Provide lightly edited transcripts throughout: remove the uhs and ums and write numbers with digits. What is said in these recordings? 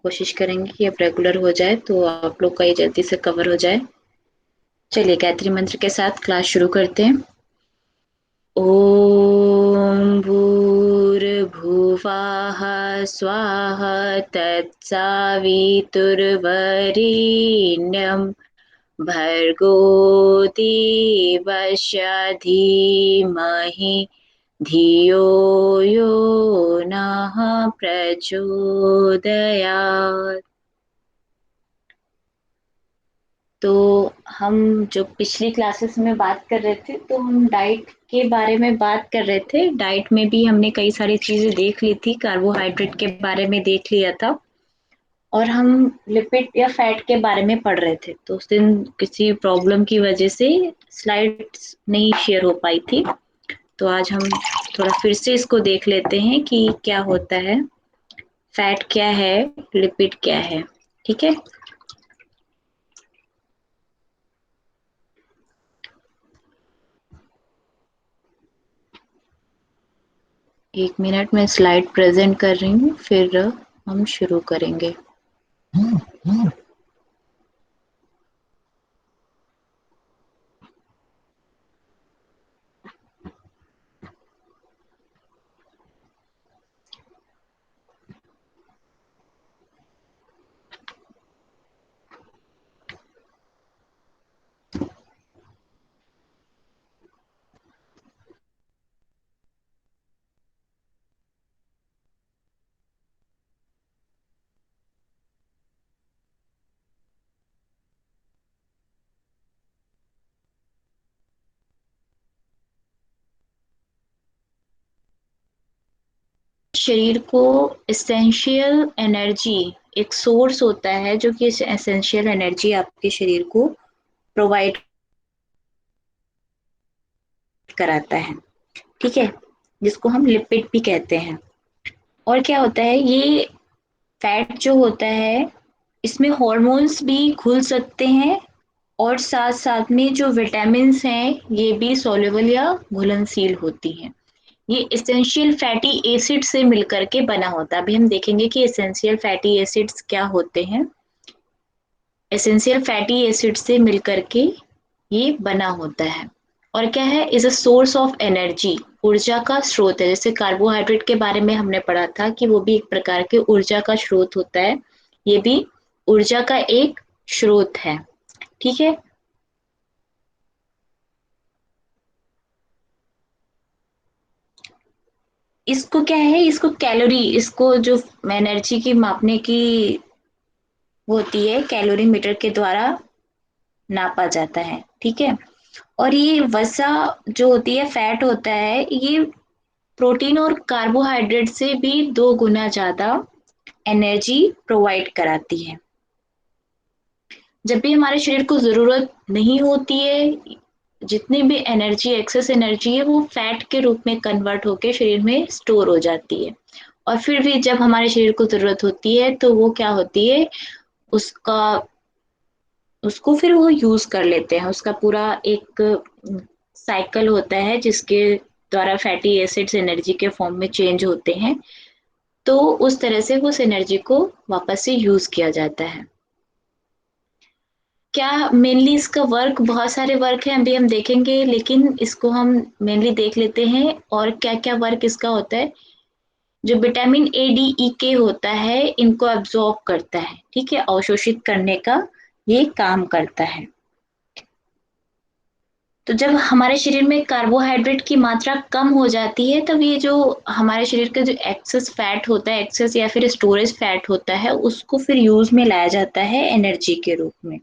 कोशिश करेंगे कि अब रेगुलर हो जाए तो आप लोग का ये जल्दी से कवर हो जाए। चलिए गायत्री मंत्र के साथ क्लास शुरू करते हैं। ॐ भूर्भुवः स्वः तत्सवितुर्वरेण्यं भर्गो देवस्य धीमहि धियो यो नः प्रचोदयात्। तो हम जो पिछली क्लासेस में बात कर रहे थे तो हम डाइट के बारे में बात कर रहे थे। डाइट में भी हमने कई सारी चीजें देख ली थी, कार्बोहाइड्रेट के बारे में देख लिया था और हम लिपिड या फैट के बारे में पढ़ रहे थे। तो उस दिन किसी प्रॉब्लम की वजह से स्लाइड्स नहीं शेयर हो पाई थी, तो आज हम थोड़ा फिर से इसको देख लेते हैं कि क्या होता है, फैट क्या है, लिपिड क्या है। ठीक है, एक मिनट में स्लाइड प्रेजेंट कर रही हूँ, फिर हम शुरू करेंगे। शरीर को एसेंशियल एनर्जी, एक सोर्स होता है जो कि एसेंशियल एनर्जी आपके शरीर को प्रोवाइड कराता है। ठीक है, जिसको हम लिपिड भी कहते हैं। और क्या होता है, ये फैट जो होता है इसमें हॉर्मोन्स भी घुल सकते हैं और साथ साथ में जो विटामिन हैं ये भी सॉल्युबल या घुलनशील होती हैं। ये एसेंशियल फैटी एसिड से मिलकर के बना होता है। अभी हम देखेंगे कि एसेंशियल फैटी एसिड्स क्या होते हैं। एसेंशियल फैटी एसिड से मिलकर के ये बना होता है। और क्या है, is a source of energy, ऊर्जा का स्रोत है। जैसे कार्बोहाइड्रेट के बारे में हमने पढ़ा था कि वो भी एक प्रकार के ऊर्जा का स्रोत होता है, ये भी ऊर्जा का एक स्रोत है। ठीक है, इसको क्या है, इसको कैलोरी, इसको जो एनर्जी की मापने की होती है कैलोरी मीटर के द्वारा नापा जाता है। ठीक है, और ये वसा जो होती है, फैट होता है, ये प्रोटीन और कार्बोहाइड्रेट से भी 2 गुना ज्यादा एनर्जी प्रोवाइड कराती है। जब भी हमारे शरीर को जरूरत नहीं होती है, जितनी भी एनर्जी, एक्सेस एनर्जी है, वो फैट के रूप में कन्वर्ट होकर शरीर में स्टोर हो जाती है। और फिर भी जब हमारे शरीर को जरूरत होती है तो वो क्या होती है, उसका उसको फिर वो यूज कर लेते हैं। उसका पूरा एक साइकिल होता है जिसके द्वारा फैटी एसिड्स एनर्जी के फॉर्म में चेंज होते हैं। तो उस तरह से उस एनर्जी को वापस से यूज किया जाता है। क्या मेनली इसका वर्क, बहुत सारे वर्क हैं अभी हम देखेंगे, लेकिन इसको हम मेनली देख लेते हैं। और क्या क्या वर्क इसका होता है, जो विटामिन ए डी ई के होता है इनको एब्जॉर्ब करता है। ठीक है, अवशोषित करने का ये काम करता है। तो जब हमारे शरीर में कार्बोहाइड्रेट की मात्रा कम हो जाती है, तब ये जो हमारे शरीर का जो एक्सेस फैट होता है, एक्सेस या फिर स्टोरेज फैट होता है, उसको फिर यूज में लाया जाता है एनर्जी के रूप में।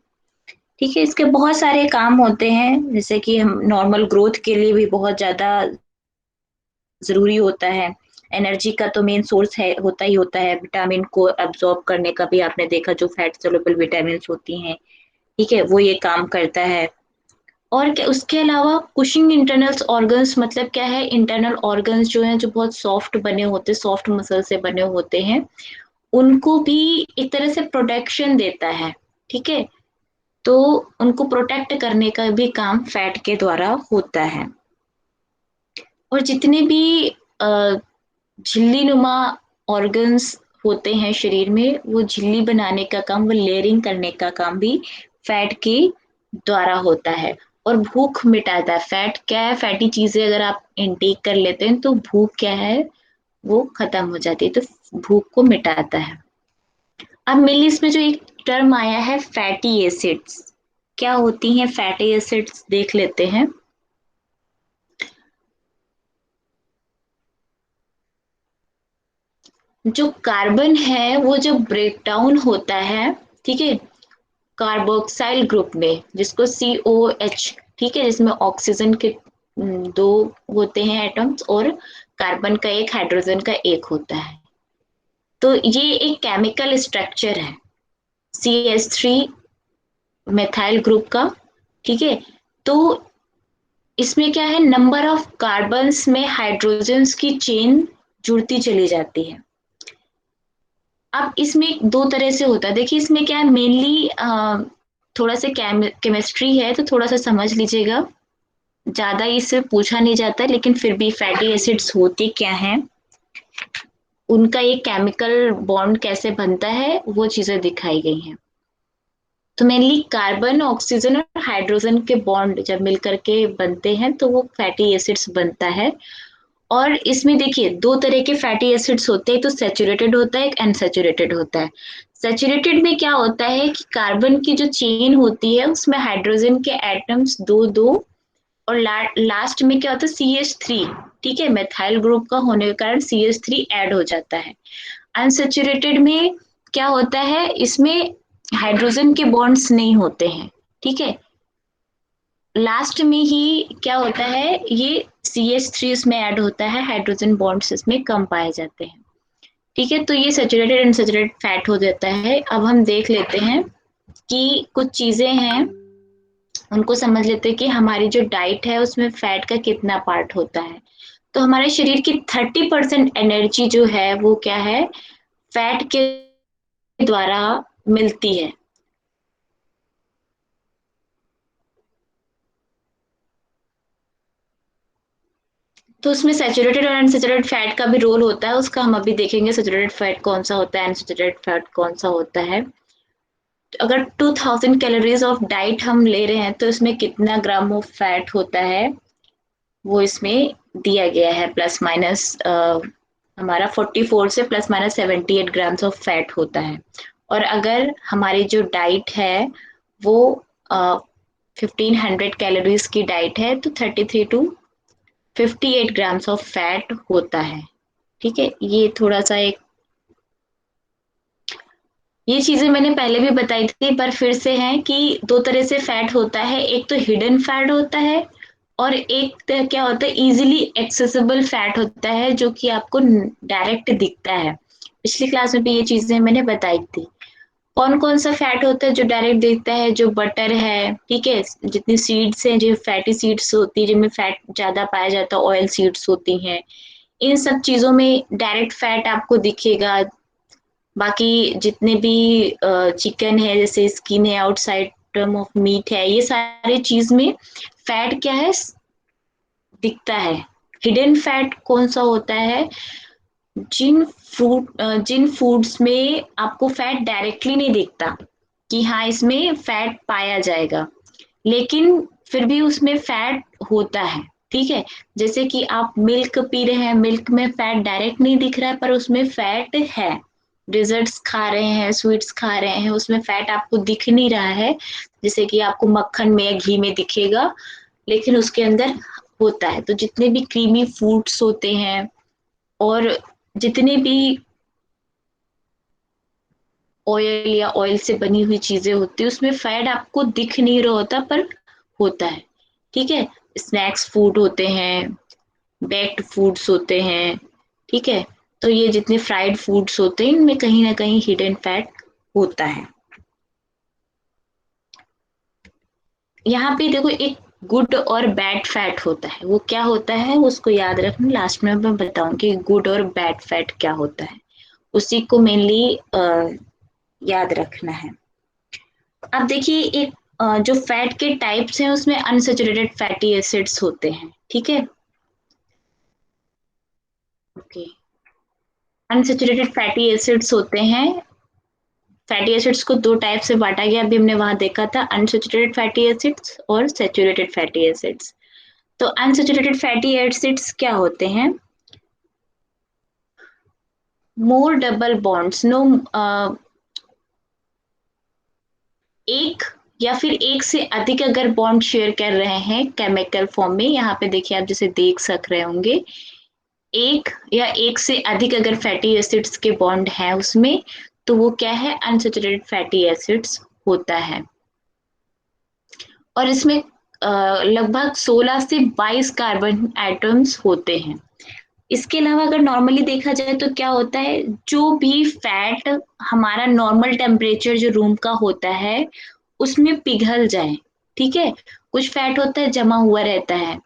ठीक है, इसके बहुत सारे काम होते हैं, जैसे कि हम नॉर्मल ग्रोथ के लिए भी बहुत ज्यादा जरूरी होता है। एनर्जी का तो मेन सोर्स है, होता ही होता है। विटामिन को एब्जॉर्ब करने का भी आपने देखा, जो फैट सोल्यूबल विटामिन होती हैं, ठीक है, वो ये काम करता है। और क्या, उसके अलावा कुशिंग इंटरनल ऑर्गन्स, मतलब क्या है, इंटरनल ऑर्गन्स जो हैं, जो बहुत सॉफ्ट बने होते, सॉफ्ट मसल से बने होते हैं, उनको भी एक तरह से प्रोटेक्शन देता है। ठीक है, तो उनको प्रोटेक्ट करने का भी काम फैट के द्वारा होता है। और जितने भी झिल्ली नुमा ऑर्गन्स होते हैं शरीर में, वो झिल्ली बनाने का काम, वो लेयरिंग करने का काम भी फैट के द्वारा होता है। और भूख मिटाता है। फैट क्या है? फैटी चीजें अगर आप इनटेक कर लेते हैं तो भूख क्या है, वो खत्म हो जाती है, तो भूख को मिटाता है। अब मेनली इसमें जो एक टर्म आया है फैटी एसिड्स, क्या होती हैं फैटी एसिड्स देख लेते हैं। जो कार्बन है वो जब ब्रेक डाउन होता है, ठीक है, कार्बोक्साइल ग्रुप में, जिसको COH, ठीक है, जिसमें ऑक्सीजन के दो होते हैं एटम्स, और कार्बन का एक, हाइड्रोजन का एक होता है। तो ये एक केमिकल स्ट्रक्चर है CH3 मेथाइल ग्रुप का, ठीक है। तो इसमें क्या है, नंबर ऑफ कार्बन्स में हाइड्रोजन्स की चेन जुड़ती चली जाती है। अब इसमें दो तरह से होता है। देखिए इसमें क्या है, मेनली थोड़ा सा केमिस्ट्री है, तो थोड़ा सा समझ लीजिएगा। ज्यादा इससे पूछा नहीं जाता, लेकिन फिर भी फैटी एसिड्स होते क्या हैं, उनका ये केमिकल बॉन्ड कैसे बनता है, वो चीजें दिखाई गई हैं। तो मेनली कार्बन, ऑक्सीजन और हाइड्रोजन के बॉन्ड जब मिलकर के बनते हैं तो वो फैटी एसिड्स बनता है। और इसमें देखिए दो तरह के फैटी एसिड्स होते हैं, तो सैचुरेटेड होता है, एक अनसैचुरेटेड होता है। सैचुरेटेड में क्या होता है कि कार्बन की जो चेन होती है उसमें हाइड्रोजन के एटम्स दो दो, और लास्ट में क्या होता है, CH3, ठीक है, मेथाइल ग्रुप का होने के कारण CH3 ऐड हो जाता है। अनसेचुरेटेड में क्या होता है, इसमें हाइड्रोजन के बॉन्ड्स नहीं होते हैं, ठीक है। लास्ट में ही क्या होता है, ये CH3 इसमें ऐड होता है, हाइड्रोजन बॉन्ड्स इसमें कम पाए जाते हैं, ठीक है। तो ये सेचुरेटेड अनसेचुरेटेड फैट हो जाता है। अब हम देख लेते हैं कि कुछ चीजें हैं, उनको समझ लेते हैं कि हमारी जो डाइट है उसमें फैट का कितना पार्ट होता है। तो हमारे शरीर की 30% एनर्जी जो है वो क्या है, फैट के द्वारा मिलती है। तो उसमें सैचुरेटेड और अनसैचुरेटेड फैट का भी रोल होता है, उसका हम अभी देखेंगे, सैचुरेटेड फैट कौन सा होता है, अनसैचुरेटेड फैट कौन सा होता है। अगर 2000 कैलोरीज ऑफ डाइट हम ले रहे हैं तो इसमें कितना ग्राम ऑफ फैट होता है, वो इसमें दिया गया है। प्लस माइनस हमारा 44 से plus minus 78 grams of fat होता है। और अगर हमारी जो डाइट है वो 1500 कैलोरीज की डाइट है, तो 33 to 58 ग्राम्स ऑफ फैट होता है, ठीक है। ये थोड़ा सा एक, ये चीजें मैंने पहले भी बताई थी, पर फिर से है कि दो तरह से फैट होता है, एक तो हिडन फैट होता है, और एक क्या होता है, इजीली एक्सेसिबल फैट होता है, जो कि आपको डायरेक्ट दिखता है। पिछली क्लास में भी ये चीजें मैंने बताई थी। कौन कौन सा फैट होता है जो डायरेक्ट दिखता है, जो बटर है, ठीक है, जितनी सीड्स हैं, जो फैटी सीड्स होती है जिनमें फैट ज्यादा पाया जाता है, ऑयल सीड्स होती हैं, इन सब चीजों में डायरेक्ट फैट आपको दिखेगा। बाकी जितने भी चिकन है, जैसे स्किन है, आउटसाइड टर्म ऑफ मीट है, ये सारे चीज में फैट क्या है, दिखता है। हिडन फैट कौन सा होता है, जिन फूड्स में आपको फैट डायरेक्टली नहीं दिखता कि हाँ इसमें फैट पाया जाएगा, लेकिन फिर भी उसमें फैट होता है, ठीक है। जैसे कि आप मिल्क पी रहे हैं, मिल्क में फैट डायरेक्ट नहीं दिख रहा है पर उसमें फैट है। डिजर्ट्स खा रहे हैं, स्वीट्स खा रहे हैं, उसमें फैट आपको दिख नहीं रहा है, जैसे कि आपको मक्खन में या घी में दिखेगा, लेकिन उसके अंदर होता है। तो जितने भी क्रीमी फूड्स होते हैं, और जितने भी ऑयल या ऑयल से बनी हुई चीजें होती है, उसमें फैट आपको दिख नहीं रहा होता पर होता है, ठीक है। स्नैक्स फूड होते हैं, बेक्ड फूड्स होते हैं, ठीक है। तो ये जितने फ्राइड फूड्स होते हैं, इनमें कहीं ना कहीं हिडन फैट होता है। यहाँ पे देखो एक गुड और बैड फैट होता है, वो क्या होता है उसको याद रखना, लास्ट में मैं बताऊंगी गुड और बैड फैट क्या होता है, उसी को मेनली याद रखना है। अब देखिए एक जो फैट के टाइप्स हैं उसमें अनसेचुरेटेड फैटी एसिड्स होते हैं, ठीक है। ओके। अनसैचुरेटेड फैटी एसिड्स होते हैं, फैटी एसिड्स को दो टाइप से बांटा गया, अभी हमने वहां देखा था, अनसैचुरेटेड फैटी एसिड्स और सैचुरेटेड फैटी एसिड्स। तो अनसैचुरेटेड फैटी एसिड्स क्या होते हैं? मोर डबल बॉन्ड्स, नो, एक या फिर एक से अधिक अगर बॉन्ड शेयर कर रहे हैं केमिकल फॉर्म में, यहाँ पे देखिए आप जैसे देख सक रहे होंगे, एक या एक से अधिक अगर फैटी एसिड्स के बॉन्ड है उसमें, तो वो क्या है? अनसैचुरेटेड फैटी एसिड्स होता है। और इसमें लगभग 16 से 22 कार्बन एटम्स होते हैं। इसके अलावा अगर नॉर्मली देखा जाए तो क्या होता है, जो भी फैट हमारा नॉर्मल टेम्परेचर जो रूम का होता है उसमें पिघल जाए, ठीक है, कुछ फैट होता है जमा हुआ रहता है,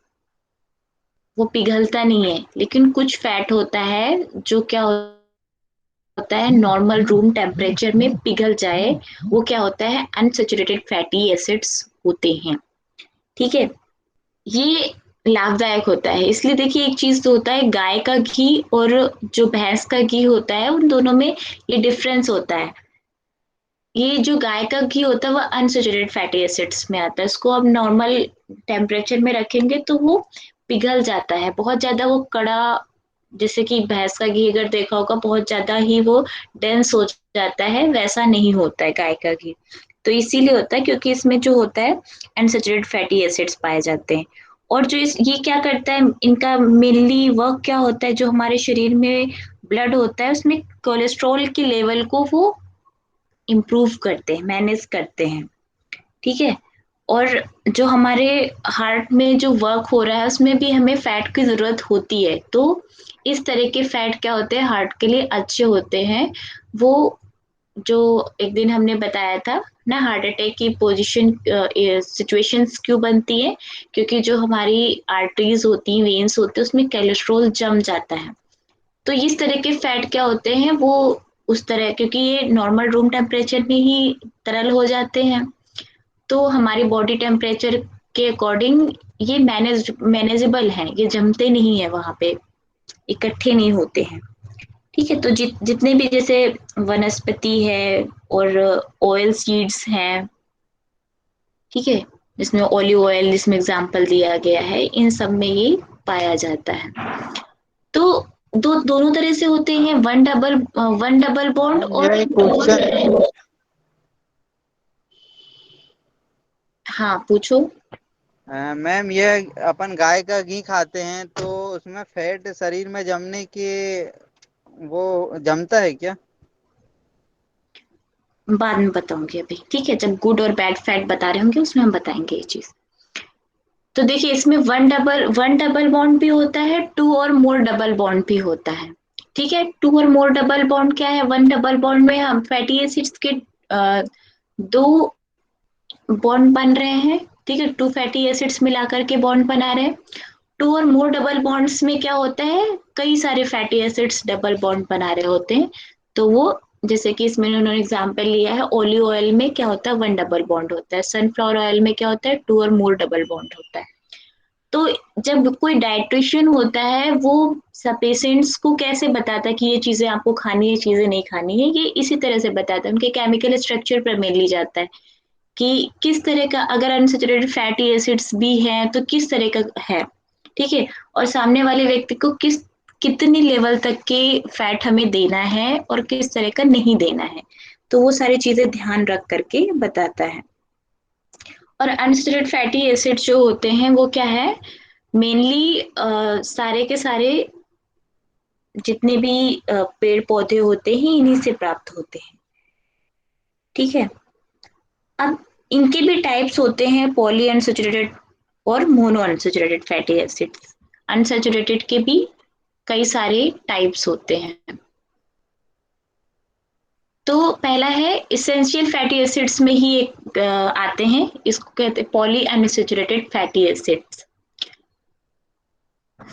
वो पिघलता नहीं है, लेकिन कुछ फैट होता है जो क्या होता है, नॉर्मल रूम टेम्परेचर में पिघल जाए, वो क्या होता है? अनसैचुरेटेड फैटी एसिड्स होते हैं, ठीक है। ये लाभदायक होता है, इसलिए देखिए एक चीज तो होता है, गाय का घी और जो भैंस का घी होता है उन दोनों में ये डिफरेंस होता है। ये जो गाय का घी होता है वो अनसैचुरेटेड फैटी एसिड्स में आता है, इसको अब नॉर्मल टेम्परेचर में रखेंगे तो वो पिघल जाता है बहुत ज्यादा, वो कड़ा, जैसे कि भैंस का घी अगर देखा होगा बहुत ज्यादा ही वो डेंस हो जाता है, वैसा नहीं होता है गाय का घी। तो इसीलिए होता है क्योंकि इसमें जो होता है अनसैचुरेटेड फैटी एसिड्स पाए जाते हैं। और जो ये क्या करता है, इनका मेनली वर्क क्या होता है, जो हमारे शरीर में ब्लड होता है उसमें कोलेस्ट्रॉल की लेवल को वो इम्प्रूव करते हैं, मैनेज करते हैं, ठीक है। और जो हमारे हार्ट में जो वर्क हो रहा है उसमें भी हमें फैट की जरूरत होती है, तो इस तरह के फैट क्या होते हैं, हार्ट के लिए अच्छे होते हैं। वो जो एक दिन हमने बताया था ना, हार्ट अटैक की पोजीशन सिचुएशंस क्यों बनती है, क्योंकि जो हमारी आर्टरीज होती हैं, वेन्स होते हैं, उसमें कोलेस्ट्रॉल जम जाता है। तो इस तरह के फैट क्या होते हैं, वो उस तरह, क्योंकि ये नॉर्मल रूम टेम्परेचर में ही तरल हो जाते हैं, तो हमारी बॉडी टेम्परेचर के अकॉर्डिंग ये मैनेजेबल है, ये जमते नहीं है वहां पे, इकट्ठे नहीं होते हैं, ठीक है। तो जितने भी जैसे वनस्पति है और ऑयल सीड्स हैं, ठीक है, जिसमें ऑलिव ऑयल जिसमें एग्जाम्पल दिया गया है, इन सब में ये पाया जाता है। तो दोनों तरह से होते हैं, वन डबल बॉन्ड मैम मेरा और एक क्वेश्चन है। हाँ पूछो। मैम ये अपन गाय का घी खाते हैं तो उसमें फैट शरीर में जमने के वो जमता है क्या? बाद में बताऊंगी अभी, ठीक है, जब गुड और बैड फैट बता रहे होंगे उसमें हम बताएंगे ये चीज। तो देखिए इसमें वन डबल बॉन्ड भी होता है, टू और मोर डबल बॉन्ड भी होता है, ठीक है। टू और मोर डबल बॉन्ड क्या है? वन डबल बॉन्ड में हम फैटी एसिड्स के दो बॉन्ड बन रहे हैं, ठीक है, टू फैटी एसिड्स मिलाकर के बॉन्ड बना रहे हैं। टू और मोर डबल बॉन्ड्स में क्या होता है, कई सारे फैटी एसिड्स डबल बॉन्ड बना रहे होते हैं, तो वो, जैसे कि इसमें उन्होंने एग्जांपल लिया है, ओलिव ऑयल में क्या होता है, वन डबल बॉन्ड होता है, सनफ्लावर ऑयल में क्या होता है, टू और मोर डबल बॉन्ड होता है। तो जब कोई डाइट्रिशियन होता है वो सब पेशेंट्स को कैसे बताता है कि ये चीजें आपको खानी है, ये चीजें नहीं खानी है, ये इसी तरह से बताता है, उनके केमिकल स्ट्रक्चर पर मेनली जाता है कि किस तरह का, अगर अनसेचुरेटेड फैटी एसिड्स भी हैं तो किस तरह का है, ठीक है, और सामने वाले व्यक्ति को कितनी लेवल तक के फैट हमें देना है और किस तरह का नहीं देना है, तो वो सारी चीजें ध्यान रख करके बताता है। और अनसेचुरेटेड फैटी एसिड जो होते हैं वो क्या है, मेनली सारे के सारे जितने भी पेड़ पौधे होते हैं इन्हीं से प्राप्त होते हैं, ठीक है। अब इनके भी टाइप्स होते हैं, पॉली अनसेचुरेटेड और mono unsaturated fatty acids. Unsaturated के भी कई सारे टाइप्स होते हैं। तो पहला है इसेंशियल फैटी एसिड्स में ही एक आते हैं, इसको कहते हैं पॉली अनसेचुरेटेड फैटी एसिड्स,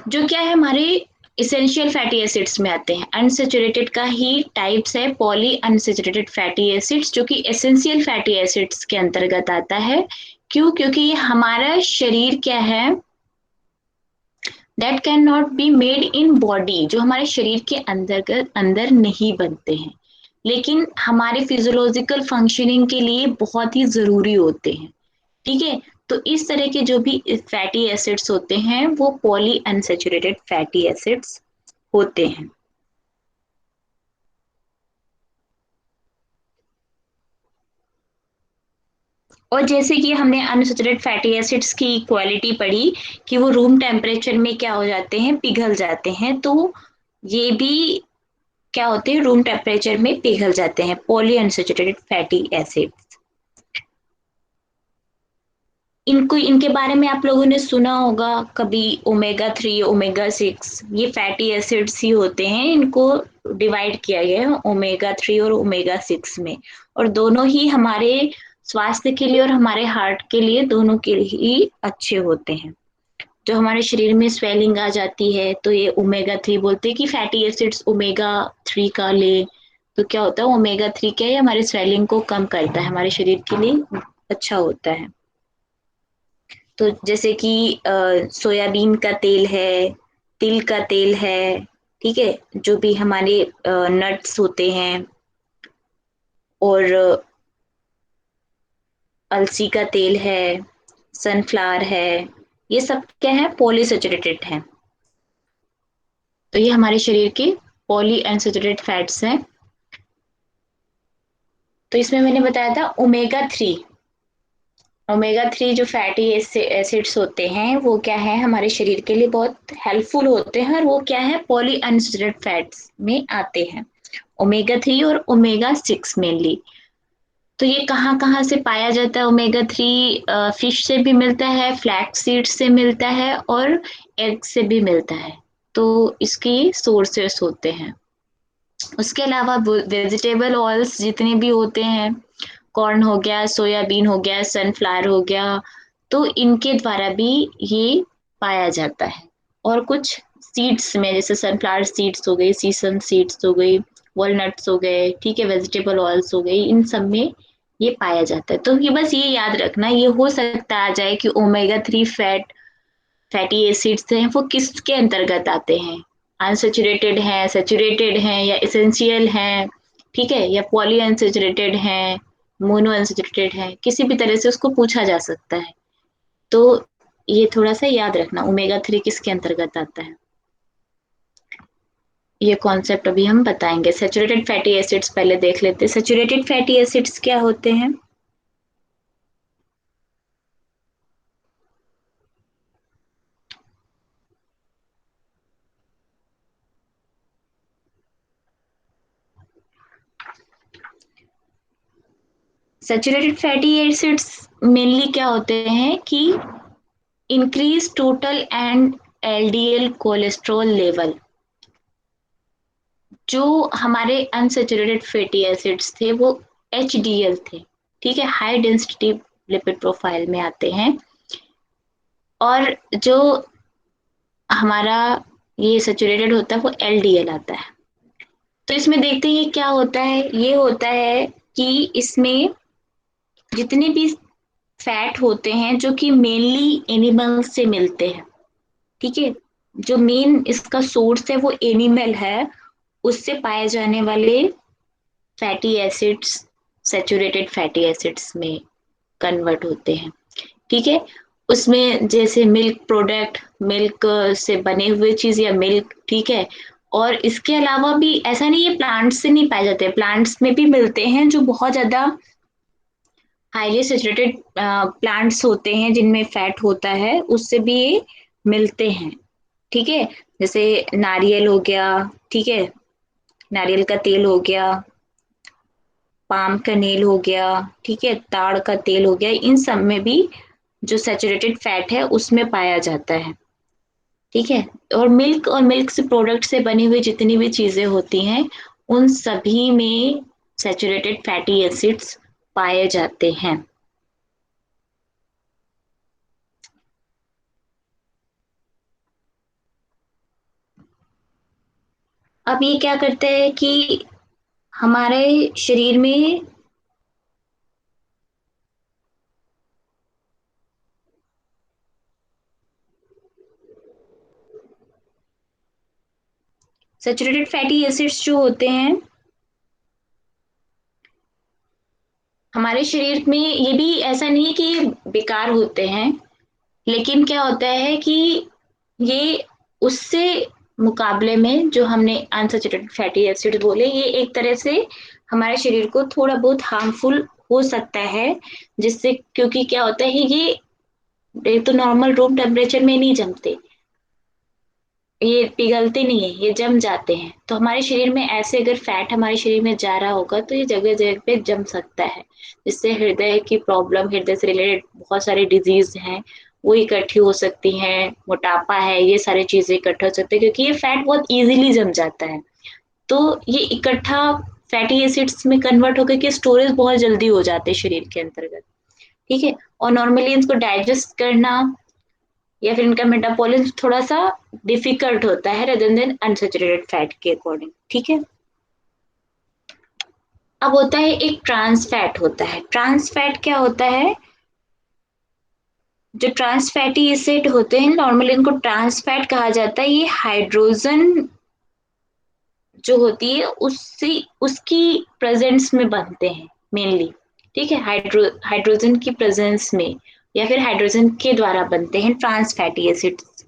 जो क्या है हमारे इसेंशियल फैटी एसिड्स में आते हैं। अनसेचुरेटेड का ही टाइप्स है पॉली अनसेचुरेटेड फैटी एसिड्स, जो कि एसेंशियल फैटी एसिड्स के अंतर्गत आता है। क्यों? क्योंकि हमारा शरीर क्या है, that can not be made in body, जो हमारे शरीर के अंदर अंदर नहीं बनते हैं, लेकिन हमारे फिजियोलॉजिकल फंक्शनिंग के लिए बहुत ही जरूरी होते हैं। ठीक है। तो इस तरह के जो भी फैटी एसिड्स होते हैं वो पॉली अनसेचुरेटेड फैटी एसिड्स होते हैं। और जैसे कि हमने अनसैचुरेटेड फैटी एसिड्स की क्वालिटी पढ़ी कि वो रूम टेम्परेचर में क्या हो जाते हैं, पिघल जाते हैं, तो ये भी क्या होते हैं, रूम टेम्परेचर में पिघल जाते हैं, पॉली अनसैचुरेटेड फैटी एसिड। इनको, इनके बारे में आप लोगों ने सुना होगा कभी, ओमेगा 3, ओमेगा 6, ये फैटी एसिड्स ही होते हैं। इनको डिवाइड किया गया है ओमेगा 3 और ओमेगा 6 में, और दोनों ही हमारे स्वास्थ्य के लिए और हमारे हार्ट के लिए, दोनों के लिए ही अच्छे होते हैं। जो हमारे शरीर में स्वेलिंग आ जाती है तो ये ओमेगा 3 बोलते हैं कि फैटी एसिड्स ओमेगा 3 का ले, तो क्या होता है, ओमेगा 3 क्या है, हमारे स्वेलिंग को कम करता है, हमारे शरीर के लिए अच्छा होता है। तो जैसे कि सोयाबीन का तेल है, तिल का तेल है, ठीक है, जो भी हमारे नट्स होते हैं, और अलसी का तेल है, सनफ्लावर है, ये सब क्या है, पॉलीसेचुरेटेड है। तो ये हमारे शरीर के पॉली अनसेचुरेटेड फैट्स हैं। तो इसमें मैंने बताया था ओमेगा 3 जो फैटी एसिड्स होते हैं वो क्या है, हमारे शरीर के लिए बहुत हेल्पफुल होते हैं, और वो क्या है, पॉली अनसैचुरेटेड फैट्स में आते हैं, ओमेगा 3 और ओमेगा 6 मेनली। तो ये कहाँ कहाँ से पाया जाता है, ओमेगा 3 फिश से भी मिलता है, फ्लैक्स सीड से मिलता है, और एग से भी मिलता है। तो इसकी सोर्सेस होते हैं। उसके अलावा वेजिटेबल ऑयल्स जितने भी होते हैं, कॉर्न हो गया, सोयाबीन हो गया, सनफ्लावर हो गया, तो इनके द्वारा भी ये पाया जाता है। और कुछ सीड्स में, जैसे सनफ्लावर सीड्स हो गई, सीसम सीड्स हो गई, वॉलनट्स हो गए, ठीक है, वेजिटेबल ऑयल्स हो गई, इन सब में ये पाया जाता है। तो ये बस ये याद रखना, ये हो सकता आ जाए कि ओमेगा 3 फैटी एसिड्स हैं वो किसके अंतर्गत आते हैं, अनसेचुरेटेड हैं, सेचुरेटेड हैं, या एसेंशियल हैं, ठीक है, या पॉली अनसेचुरेटेड हैं, मोनो अनसेचुरेटेड हैं, किसी भी तरह से उसको पूछा जा सकता है। तो ये थोड़ा सा याद रखना, ओमेगा 3 किसके अंतर्गत आता है। ये कॉन्सेप्ट अभी हम बताएंगे। सेचुरेटेड फैटी एसिड्स पहले देख लेते हैं। सेचुरेटेड फैटी एसिड्स क्या होते हैं। सेचुरेटेड फैटी एसिड्स मेनली क्या होते हैं कि increase total and LDL cholesterol level. जो हमारे अनसेचुरेटेड फैटी एसिड्स थे वो एचडीएल थे, ठीक है, हाई डेंसिटी लिपिड प्रोफाइल में आते हैं। और जो हमारा ये सेचुरेटेड होता है वो एलडीएल आता है। तो इसमें देखते हैं क्या होता है, ये होता है कि इसमें जितने भी फैट होते हैं जो कि मेनली एनिमल से मिलते हैं, ठीक है, जो मेन इसका सोर्स है वो एनिमल है, उससे पाए जाने वाले fatty acids saturated fatty acids में कन्वर्ट होते हैं, ठीक है। उसमें जैसे मिल्क प्रोडक्ट, मिल्क से बने हुए चीज या मिल्क, ठीक है। और इसके अलावा भी ऐसा नहीं है प्लांट्स से नहीं पाए जाते, प्लांट्स में भी मिलते हैं, जो बहुत ज्यादा हाईली सेचुरेटेड प्लांट्स होते हैं जिनमें फैट होता है, उससे भी ये मिलते हैं, ठीक है। जैसे नारियल हो गया, ठीक है, नारियल का तेल हो गया, पाम का नेल हो गया, ठीक है, ताड़ का तेल हो गया, इन सब में भी जो सैचुरेटेड फैट है उसमें पाया जाता है, ठीक है। और मिल्क और मिल्क से प्रोडक्ट से बनी हुई जितनी भी चीजें होती हैं उन सभी में सैचुरेटेड फैटी एसिड्स पाए जाते हैं। अब ये क्या करते हैं कि हमारे शरीर में सैचुरेटेड फैटी एसिड्स जो होते हैं हमारे शरीर में, ये भी ऐसा नहीं है कि ये बेकार होते हैं, लेकिन क्या होता है कि ये उससे मुकाबले में जो हमने अनसैचुरेटेड फैटी एसिड बोले, ये एक तरह से हमारे शरीर को थोड़ा बहुत हार्मफुल हो सकता है, जिससे, क्योंकि क्या होता है ये तो नॉर्मल रूम टेम्परेचर में नहीं जमते, ये पिघलते नहीं है, ये जम जाते हैं। तो हमारे शरीर में ऐसे अगर फैट हमारे शरीर में जा रहा होगा तो ये जगह जगह पे जम सकता है, जिससे हृदय की प्रॉब्लम, हृदय से रिलेटेड बहुत सारे डिजीज हैं वो इकट्ठी हो सकती हैं, मोटापा है, ये सारी चीजें इकट्ठा हो सकती है, क्योंकि ये फैट बहुत इजीली जम जाता है। तो ये इकट्ठा फैटी एसिड्स में कन्वर्ट होकर के स्टोरेज बहुत जल्दी हो जाते हैं शरीर के अंतर्गत। ठीक है, और नॉर्मली इनको डाइजेस्ट करना या फिर इनका मेटाबॉलिज्म थोड़ा सा डिफिकल्ट होता है रेदर देन अनसैचुरेटेड फैट के अकॉर्डिंग। ठीक है, अब होता है एक ट्रांस फैट होता है। ट्रांस फैट क्या होता है? जो ट्रांस फैटी एसिड होते हैं नॉर्मली इनको ट्रांस फैट कहा जाता है। ये हाइड्रोजन जो होती है उससे उसकी प्रेजेंस में बनते हैं मेनली। ठीक है, हाइड्रोजन की प्रेजेंस में या फिर हाइड्रोजन के द्वारा बनते हैं ट्रांस फैटी एसिड्स।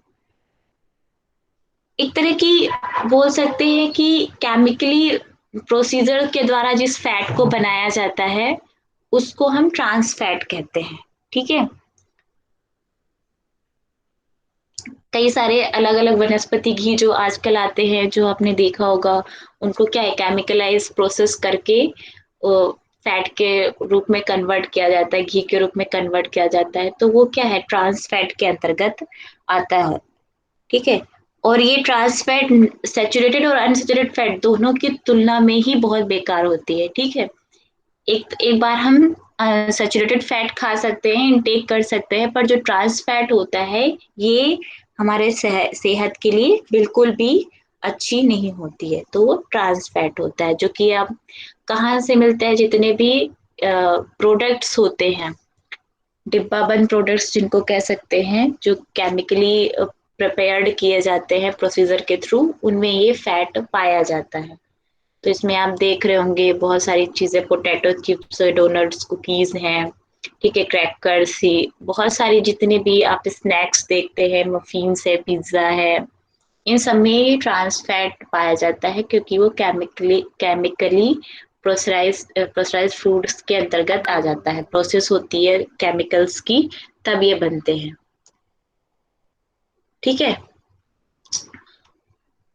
एक तरह की बोल सकते हैं कि केमिकली प्रोसीजर के द्वारा जिस फैट को बनाया जाता है उसको हम ट्रांस फैट कहते हैं। ठीक है, कई सारे अलग अलग वनस्पति घी जो आजकल आते हैं, जो आपने देखा होगा, उनको क्या है, केमिकलाइज प्रोसेस करके फैट के रूप में कन्वर्ट किया जाता है, घी के रूप में कन्वर्ट किया जाता है, तो वो क्या है, ट्रांस फैट के अंतर्गत आता है। ठीक है, और ये ट्रांस फैट सैचुरेटेड और अनसैचुरेटेड फैट दोनों की तुलना में ही बहुत बेकार होती है। ठीक है, एक बार हम सैचुरेटेड फैट खा सकते हैं, इनटेक कर सकते हैं, पर जो ट्रांस फैट होता है ये हमारे सेहत के लिए बिल्कुल भी अच्छी नहीं होती है। तो वो ट्रांस फैट होता है, जो कि आप कहाँ से मिलते हैं, जितने भी प्रोडक्ट्स होते हैं, डिब्बाबंद प्रोडक्ट्स जिनको कह सकते हैं, जो केमिकली प्रिपेयर्ड किए जाते हैं प्रोसीजर के थ्रू, उनमें ये फैट पाया जाता है। तो इसमें आप देख रहे होंगे बहुत सारी चीजें, पोटैटो चिप्स, डोनट्स, कुकीज हैं, ठीक है, क्रैकर्स, ही बहुत सारी जितने भी आप स्नैक्स देखते हैं, मफिन्स है, पिज्जा है, इन सब में ट्रांस फैट पाया जाता है, क्योंकि वो केमिकली प्रोसेसराइज फूड्स के अंतर्गत आ जाता है, प्रोसेस होती है केमिकल्स की, तब ये बनते हैं। ठीक है,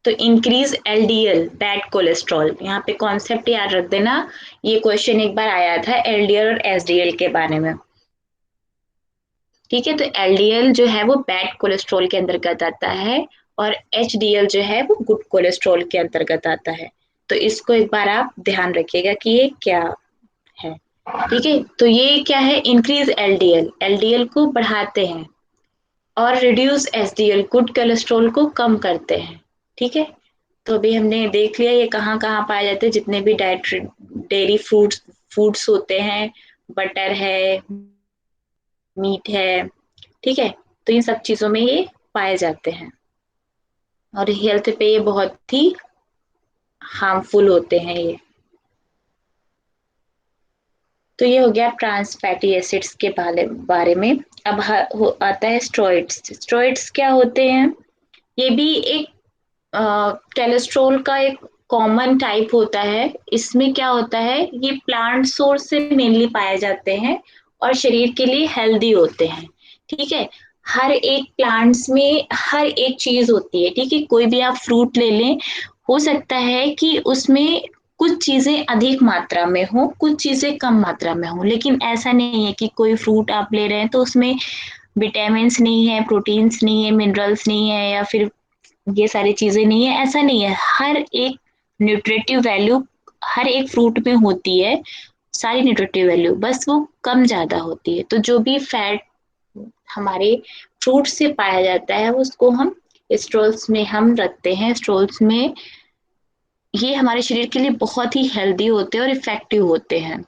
तो इंक्रीज एलडीएल बैड कोलेस्ट्रॉल, यहाँ पे कॉन्सेप्ट याद रख देना, ये क्वेश्चन एक बार आया था एलडीएल और एसडीएल के बारे में। ठीक है, तो एलडीएल जो है वो बैड कोलेस्ट्रॉल के अंतर्गत आता है, और एचडीएल जो है वो गुड कोलेस्ट्रॉल के अंतर्गत आता है। तो इसको एक बार आप ध्यान रखिएगा कि ये क्या है। ठीक है, तो ये क्या है, इंक्रीज एलडीएल, एलडीएल को बढ़ाते हैं, और रिड्यूस एसडीएल गुड कोलेस्ट्रॉल को कम करते हैं। ठीक है, तो अभी हमने देख लिया ये कहाँ कहाँ पाए जाते हैं, जितने भी डेयरी फूड्स होते हैं, बटर है, मीट है। ठीक है, तो इन सब चीजों में ये पाए जाते हैं, और हेल्थ पे ये बहुत ही हार्मफुल होते हैं ये। तो ये हो गया ट्रांस फैटी एसिड्स के बारे में। अब आता है स्टेरॉइड्स। स्टेरॉइड्स क्या होते हैं? ये भी एक कोलेस्ट्रॉल का एक कॉमन टाइप होता है। इसमें क्या होता है, ये प्लांट सोर्स से मेनली पाए जाते हैं और शरीर के लिए हेल्दी होते हैं। ठीक है, हर एक प्लांट्स में हर एक चीज होती है। ठीक है, कोई भी आप फ्रूट ले लें, हो सकता है कि उसमें कुछ चीजें अधिक मात्रा में हो, कुछ चीजें कम मात्रा में हो, लेकिन ऐसा नहीं है कि कोई फ्रूट आप ले रहे हैं तो उसमें विटामिन नहीं है, प्रोटीन्स नहीं है, मिनरल्स नहीं है, या फिर ये सारी चीजें नहीं है, ऐसा नहीं है। हर एक न्यूट्रिटिव वैल्यू हर एक फ्रूट में होती है, सारी न्यूट्रिटिव वैल्यू, बस वो कम ज्यादा होती है। तो जो भी फैट हमारे फ्रूट से पाया जाता है उसको हम स्ट्रोल्स में हम रखते हैं। स्ट्रोल्स में ये हमारे शरीर के लिए बहुत ही हेल्दी होते हैं और इफेक्टिव होते हैं।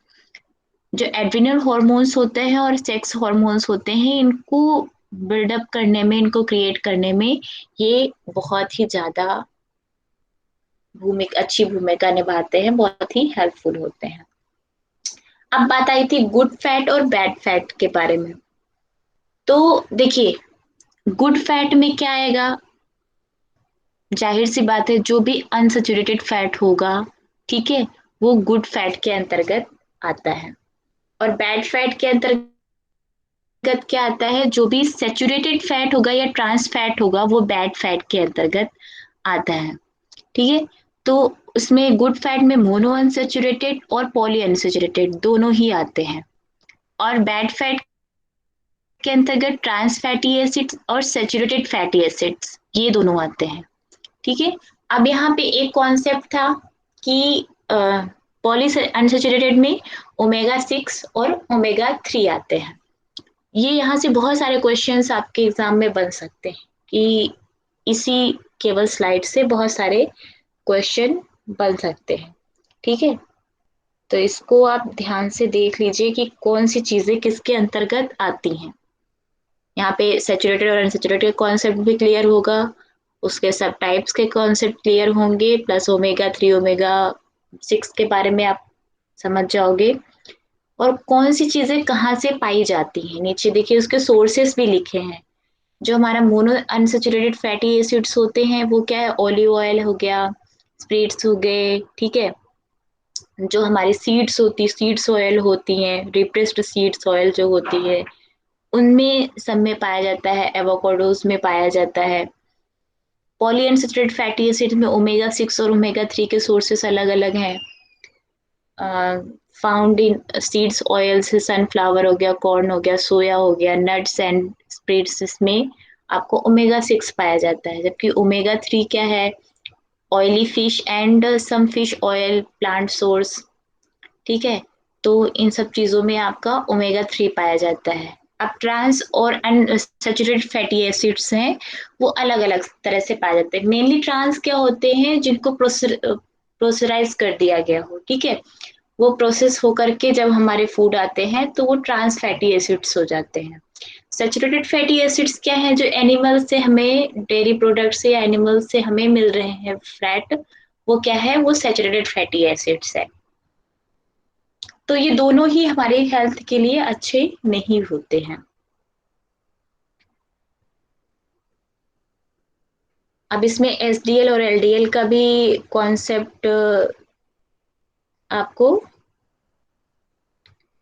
जो एड्रिनल हॉर्मोन्स होते हैं और सेक्स हॉर्मोन्स होते हैं, इनको बिल्डअप करने में, इनको क्रिएट करने में ये बहुत ही ज्यादा भूमिका अच्छी भूमिका निभाते हैं, बहुत ही हेल्पफुल होते हैं। अब बात आई थी गुड फैट और बैड फैट के बारे में। तो देखिए, गुड फैट में क्या आएगा, जाहिर सी बात है जो भी अनसेचुरेटेड फैट होगा, ठीक है, वो गुड फैट के अंतर्गत आता है। और बैड फैट के अंतर्गत क्या आता है, जो भी सेचुरेटेड फैट होगा या ट्रांस फैट होगा वो बैड फैट के अंतर्गत आता है। ठीक है, तो उसमें गुड फैट में मोनो अनसेचुरेटेड और पॉली अनसेचुरेटेड दोनों ही आते हैं। और बैड फैट के अंतर्गत ट्रांस फैटी एसिड्स और सेचुरेटेड फैटी एसिड्स ये दोनों आते हैं। ठीक है, अब यहाँ पे एक कॉन्सेप्ट था कि पॉली अनसेचुरेटेड में ओमेगा 6 और ओमेगा 3 आते हैं। ये यहाँ से बहुत सारे क्वेश्चंस आपके एग्जाम में बन सकते हैं कि इसी केवल स्लाइड से बहुत सारे क्वेश्चन बन सकते हैं। ठीक है, तो इसको आप ध्यान से देख लीजिए कि कौन सी चीजें किसके अंतर्गत आती हैं। यहाँ पे सैचुरेटेड और अनसैचुरेटेड कॉन्सेप्ट भी क्लियर होगा, उसके सब टाइप्स के कॉन्सेप्ट क्लियर होंगे, प्लस ओमेगा 3 ओमेगा 6 के बारे में आप समझ जाओगे। और कौन सी चीजें कहाँ से पाई जाती हैं, नीचे देखिए उसके सोर्सेस भी लिखे हैं। जो हमारा मोनो अनसेचुरेटेड फैटी एसिड्स होते हैं वो क्या है, ऑलिव ऑयल हो गया, स्प्रिट्स हो गए, ठीक है। जो हमारी सीड्स ऑयल होती हैं, रिप्रेस्ड सीड्स ऑयल जो होती है, उनमें सब में पाया जाता है, एवोकाडोज में पाया जाता है। पॉलीअनसेचुरेटेड फैटी एसिड में ओमेगा 6 और ओमेगा 3 के सोर्सेस अलग अलग हैं। फाउंड इन सीड्स ऑयल से सनफ्लावर हो गया, कॉर्न हो गया, सोया हो गया, नट्स एंड स्प्रेड्स में आपको ओमेगा 6 पाया जाता है। जबकि ओमेगा 3 क्या है, oily fish and some fish oil plant source, ठीक है। तो इन सब चीजों में आपका ओमेगा 3 पाया जाता है। अब ट्रांस और अनसैचुरेटेड फैटी एसिड्स हैं, वो अलग अलग तरह से पाए जाते हैं। मेनली ट्रांस क्या होते हैं, जिनको प्रोसराइज कर दिया गया हो, ठीक है, वो प्रोसेस होकर के जब हमारे फूड आते हैं तो वो ट्रांस फैटी एसिड्स हो जाते हैं। सैचुरेटेड फैटी एसिड्स क्या है, जो एनिमल से हमें, डेयरी प्रोडक्ट से या एनिमल से हमें मिल रहे हैं फैट, वो क्या है, वो सैचुरेटेड फैटी एसिड्स है। तो ये दोनों ही हमारे हेल्थ के लिए अच्छे नहीं होते हैं। अब इसमें एसडीएल और एलडीएल का भी कॉन्सेप्ट आपको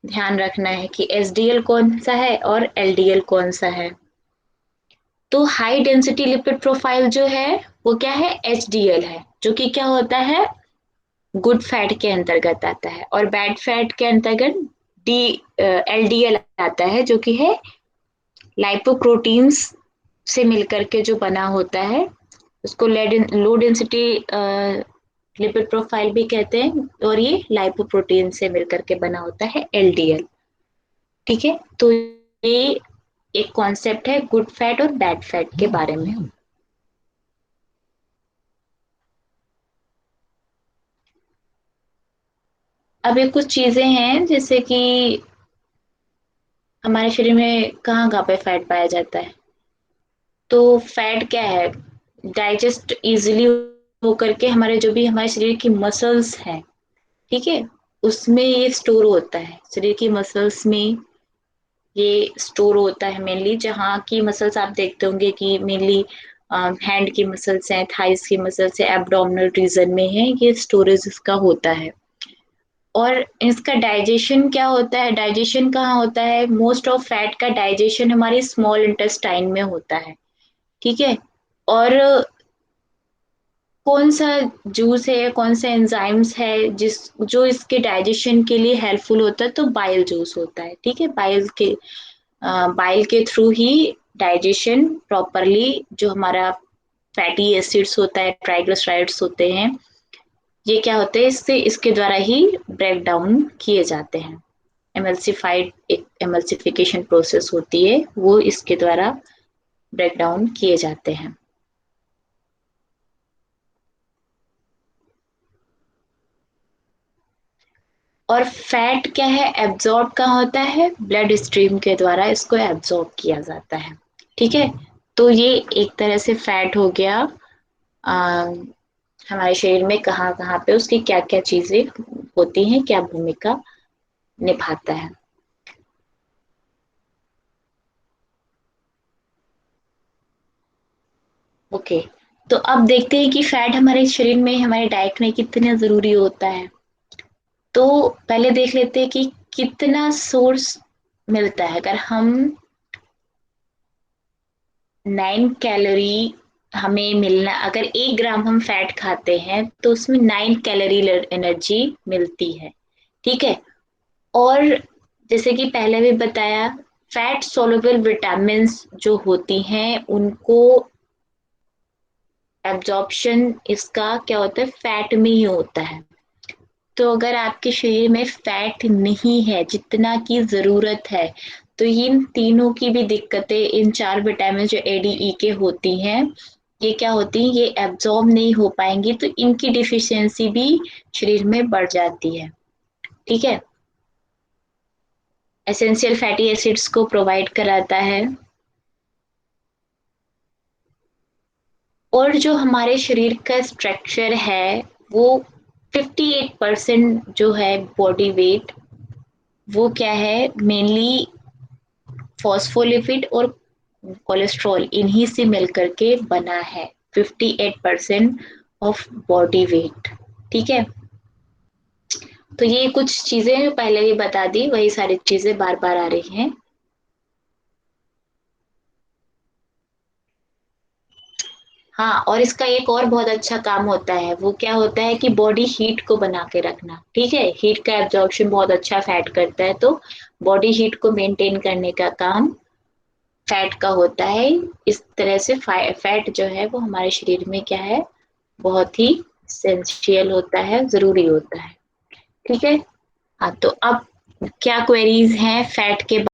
ध्यान रखना है कि एसडीएल कौन सा है और एलडीएल कौन सा है। तो हाई डेंसिटी लिपिड प्रोफाइल जो है वो क्या है, एचडीएल है, जो कि क्या होता है, गुड फैट के अंतर्गत आता है। और बैड फैट के अंतर्गत डी एलडीएल आता है, जो कि है लाइपोप्रोटीन्स से मिलकर के जो बना होता है, उसको लो डेंसिटी लिपिड प्रोफाइल भी कहते हैं। और ये लाइपोप्रोटीन से मिलकर के बना होता है, एलडीएल। ठीक है, तो ये एक कॉन्सेप्ट है गुड फैट और बैड फैट के बारे में। अब ये कुछ चीजें हैं जैसे कि हमारे शरीर में कहाँ कहाँ पे फैट पाया जाता है। तो फैट क्या है, डाइजेस्ट इजीली होकर के हमारे जो भी हमारे शरीर की मसल्स हैं, ठीक है, उसमें ये स्टोर होता है। शरीर की मसल्स में ये स्टोर होता है मेनली, जहाँ की मसल्स आप देखते होंगे कि मेनली हैंड की मसल्स हैं, थाइस की मसल्स है, एब्डोमिनल रीजन में है, ये स्टोरेज इसका होता है। और इसका डाइजेशन क्या होता है, डाइजेशन कहाँ होता है, मोस्ट ऑफ फैट का डाइजेशन हमारी स्मॉल इंटेस्टाइन में होता है, ठीक है। और कौन सा जूस है, कौन सा एंजाइम्स है जिस जो इसके डाइजेशन के लिए हेल्पफुल होता है, तो बाइल जूस होता है, ठीक है। बाइल के थ्रू ही डाइजेशन प्रॉपरली, जो हमारा फैटी एसिड्स होता है, ट्राइग्लिसराइड्स होते हैं, ये क्या होते हैं, इससे इसके द्वारा ही ब्रेक डाउन किए जाते हैं। एमल्सिफाइड एक एमल्सिफिकेशन प्रोसेस होती है, वो इसके द्वारा ब्रेक डाउन किए जाते हैं। और फैट क्या है, एब्जॉर्ब कहाँ होता है, ब्लड स्ट्रीम के द्वारा इसको एब्जॉर्ब किया जाता है, ठीक है। तो ये एक तरह से फैट हो गया, हमारे शरीर में कहाँ कहाँ पे उसकी क्या क्या चीजें होती हैं, क्या भूमिका निभाता है। ओके, तो अब देखते हैं कि फैट हमारे शरीर में हमारे डाइट में कितना जरूरी होता है। तो पहले देख लेते हैं कि कितना सोर्स मिलता है। अगर हम 9 कैलोरी हमें मिलना, अगर 1 ग्राम हम फैट खाते हैं तो उसमें 9 कैलोरी एनर्जी मिलती है। ठीक है। और जैसे कि पहले भी बताया, फैट सोलुबल विटामिन्स जो होती हैं उनको एब्जॉर्प्शन इसका क्या होता है, फैट में ही होता है। तो अगर आपके शरीर में फैट नहीं है जितना की जरूरत है, तो इन तीनों की भी दिक्कतें, इन 4 विटामिन जो एडीई के होती हैं, ये क्या होती है, ये एब्जॉर्ब नहीं हो पाएंगी, तो इनकी डिफिशियंसी भी शरीर में बढ़ जाती है। ठीक है। एसेंशियल फैटी एसिड्स को प्रोवाइड कराता है। और जो हमारे शरीर का स्ट्रक्चर है वो 58% जो है बॉडी वेट, वो क्या है, मेनली फॉस्फोलिपिड और कोलेस्ट्रॉल इन्हीं से मिलकर के बना है। 58% ऑफ बॉडी वेट। ठीक है। तो ये कुछ चीजें पहले ही बता दी, वही सारी चीजें बार बार आ रही हैं। हाँ, और इसका एक और बहुत अच्छा काम होता है, वो क्या होता है कि बॉडी हीट को बना के रखना। ठीक है, हीट का एब्जॉर्प्शन बहुत अच्छा फैट करता है, तो बॉडी हीट को मेंटेन करने का काम फैट का होता है। इस तरह से फैट जो है वो हमारे शरीर में क्या है, बहुत ही एसेंशियल होता है, जरूरी होता है। ठीक है। हाँ, तो अब क्या क्वेरीज हैं फैट के